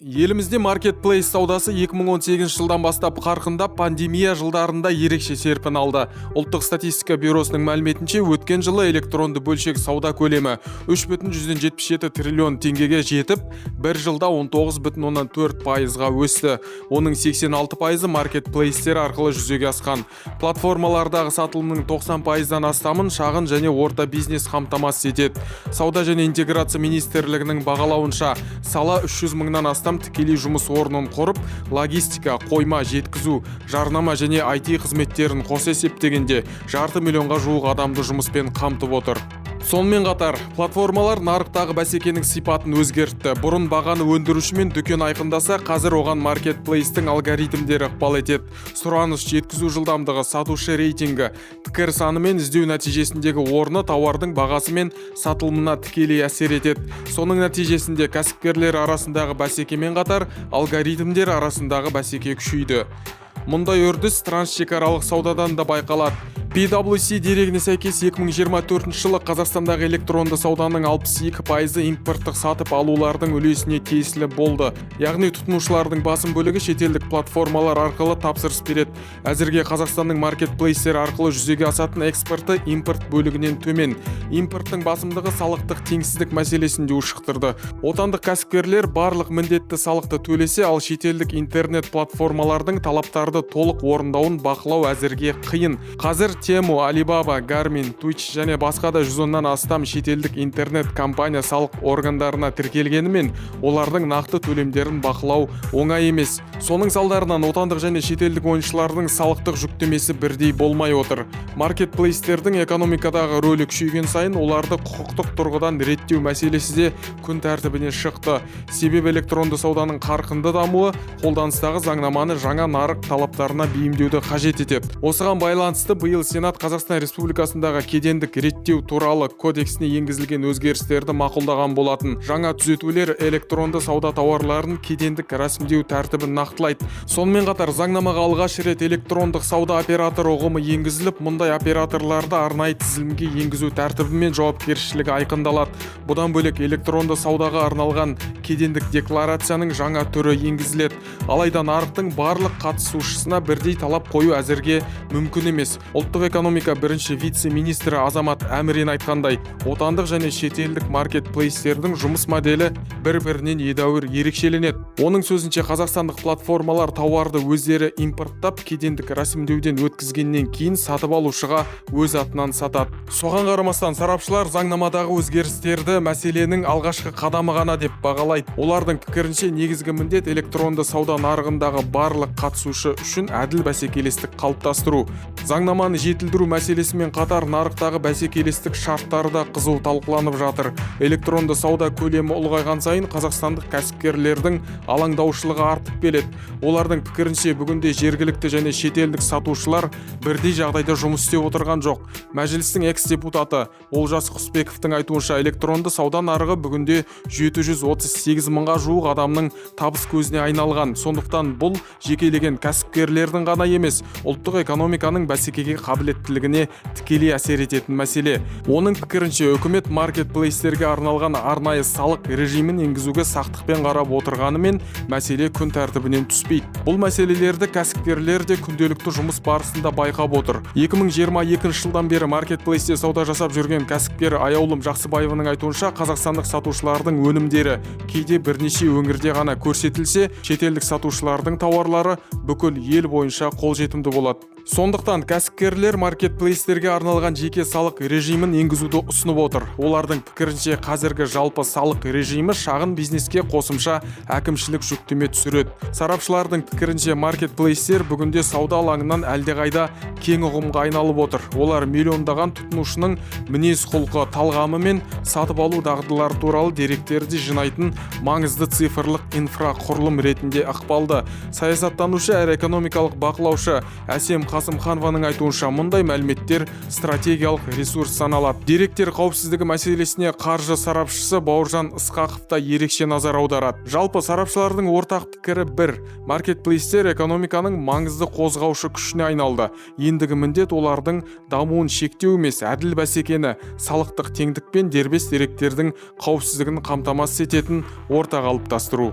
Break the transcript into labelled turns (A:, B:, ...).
A: Елімізде маркетплейс саудасы 2018 жылдан бастап қарқындап, пандемия жылдарында ерекше серпін алды. Ұлттық статистика бюросының мәліметінше, өткен жылы электронды бөлшек сауда көлемі 3,77 триллион теңгеге жетіп, бір жылда 19,4%-ға өсті. Оның 86%-ы маркетплейстер арқылы жүзеге асқан. Платформалардағы сатылымның 90%-дан астамын шағын және орта бизнес қамтамасыз етеді. Сауда және интеграция министрлігінің бағалауынша, сала 300 мыңнан астам тікелей жұмыс орнын құрып, логистика, қойма, жеткізу, жарнама және IT қызметтерін қоса есептегенде 500 миллионға жуық адамды жұмыспен қамтып отыр. Сонымен қатар, платформалар нарықтағы бәсекенің сипатын өзгертті. Бұрын бағаны өндіруші мен дүкен айқындаса, қазір оған маркетплейстің алгоритмдері ықпал етеді. Сұраныс, жеткізу жылдамдығы, сатушы рейтингі, пікір саны мен іздеу нәтижесіндегі орны тауардың бағасы мен сатылымына тікелей әсер етеді. Соның нәтижесінде кәсіпкерлер арасындағы бәсекемен қатар, алгоритмдер арасындағы бәсеке күшейді. Мұндай үрдіс трансшекаралық саудадан да байқалады. PwC дерегіне сәйкес 2024 жылы Қазақстандағы электронды сауданың 62% импорттық сатып алулардың үлесіне тиесілі болды. Яғни тұтынушылардың басым бөлігі шетелдік платформалар арқылы тапсырыс береді. Әзірге Қазақстанның маркетплейстер арқылы жүзеге асатын экспорты импорт бөлігінен төмен. Импорттың басымдығы салықтық теңсіздік мәселесінде ушықтырды. Отандық кәсіпкерлер барлық міндетті салықты төлесе, ал шетелдік интернет платформалардың талаптарды толық орындауын бақылау әзірге қиын. Қазір Temu, Alibaba, Garmin, Twitch және басқа да 110-нан астам шетелдік интернет компания салық органдарына тіркелгенімен, олардың нақты төлемдерін бақылау оңай емес. Соның салдарынан отандық және шетелдік ойыншылардың салықтық жүктемесі бірдей болмай отыр. Маркетплейстердің экономикадағы рөлі күшейген сайын, оларды құқықтық тұрғыдан реттеу мәселесі де күн тәртібіне шықты. Себебі электронды сауданың қарқынды дамуы қолданыстағы заңнаманы жаңа нарық талаптарына бейімдеуді қажет етеді. Осыған байланысты биыл Сенат Қазақстан Республикасындағы кедендік реттеу туралы кодексіне енгізілген өзгерістерді мақұлдаған болатын. Жаңа түзетулер электронды сауда тауарларын кедендік рәсімдеу тәртібін нақтылайды. Сонымен қатар заңнамаға алғаш рет электрондық сауда оператор ұғымы енгізіліп, мұндай операторларды арнайы тізілімге енгізу тәртібі мен жауапкершілігі айқындалады. Бұдан бөлек электронды саудаға арналған кедендік декларацияның жаңа түрі енгізіледі. Алайда нарықтың барлық қатысушысына бірдей талап қою әзірге мүмкін емес. Ұлттық экономика бірінші вице-министрі Азамат Әмірен айтқандай, отандық және шетелдік маркетплейстердің жұмыс моделі бір-бірінен едәуір ерекшеленеді. Оның сөзінше, қазақстандық платформалар тауарды өздері импорттап, кедендік рәсімдеуден өткізгеннен кейін сатып алушыға өз атынан сатады. Соған қарамастан, сарапшылар заңнамадағы өзгерістерді мәселенің алғашқы қадамы ғана деп бағалайды. Олардың пікірінше, негізгі міндет электронды сауда нарығындағы барлық қатысушы үшін әділ бәсекелестік қалыптастыру. Заңнаманы жетілдіру мәселесімен қатар нарықтағы бәсекелестік шарттары да қызу талқыланып жатыр. Электронды сауда көлемі ұлғайған сайын қазақстандық кәсіпкерлердің алаңдаушылығы артып келеді. Олардың пікірінше, бүгінде жергілікті және шетелдік сатушылар бірдей жағдайда жұмыс істеп отырған жоқ. Мәжілістің экс-депутаты Олжас Құсбековтың айтуынша, электронды сауда нарығы бүгінде 738 мыңға жуық адамның табыс көзіне айналған. Сондықтан бұл жекелеген кәсіпкерлердің ғана емес, ұлттық экономиканың бәсекеге қабілеттілігіне тікелей әсер ететін мәселе. Оның пікірінше, үкімет маркетплейстерге арналған арнайы салық режимін енгізуге сақтықпен қарап отырғанымен, мәселе күн тәртібінен түспейді. Бұл мәселелерді кәсіпкерлер де күнделікті жұмыс барысында байқап отыр. 2022 жылдан бері маркетплейсте сауда жасап жүрген кәсіпкер Аяулым Жақсыбаеваның айтуынша, қазақстандық сатушылардың өнімдері кейде бірнеше өңірде ғана көрсетілсе, шетелдік сатушылардың тауарлары бүкіл ел бойынша қолжетімді болады. Сондықтан кәсіпкерлер маркетплейстерге арналған жеке салық режимін енгізуді ұсынып отыр. Олардың пікірінше, қазіргі жалпы салық режимі шағын бизнеске қосымша әкімшілік жүктеме түсіреді. Сарапшылардың пікірінше, маркетплейстер бүгінде сауда алаңынан әлдеқайда кең ұғымға айналып отыр. Олар миллиондаған тұтынушының мінез-құлқы, талғамы мен сатып алу дағдылары туралы деректерді жинайтын маңызды цифрлық инфрақұрылым ретінде ықпалды. Саясаттанушы әрі экономикалық бақылаушы Әсем Қасымханованың айтуынша, мұндай мәліметтер стратегиялық ресурс саналады. Деректер қауіпсіздігі мәселесіне қаржы сарапшысы Бауыржан Ысқақов та ерекше назар аударады. Жалпы сарапшылардың ортақ пікірі бір: маркетплейстер экономиканың маңызды қозғаушы күшіне айналды. Ендігі міндет олардың дамуын шектеу емес, әділ бәсекені, салықтық теңдік пен дербес деректердің қауіпсіздігін қамтамасыз ететін орта қалыптастыру.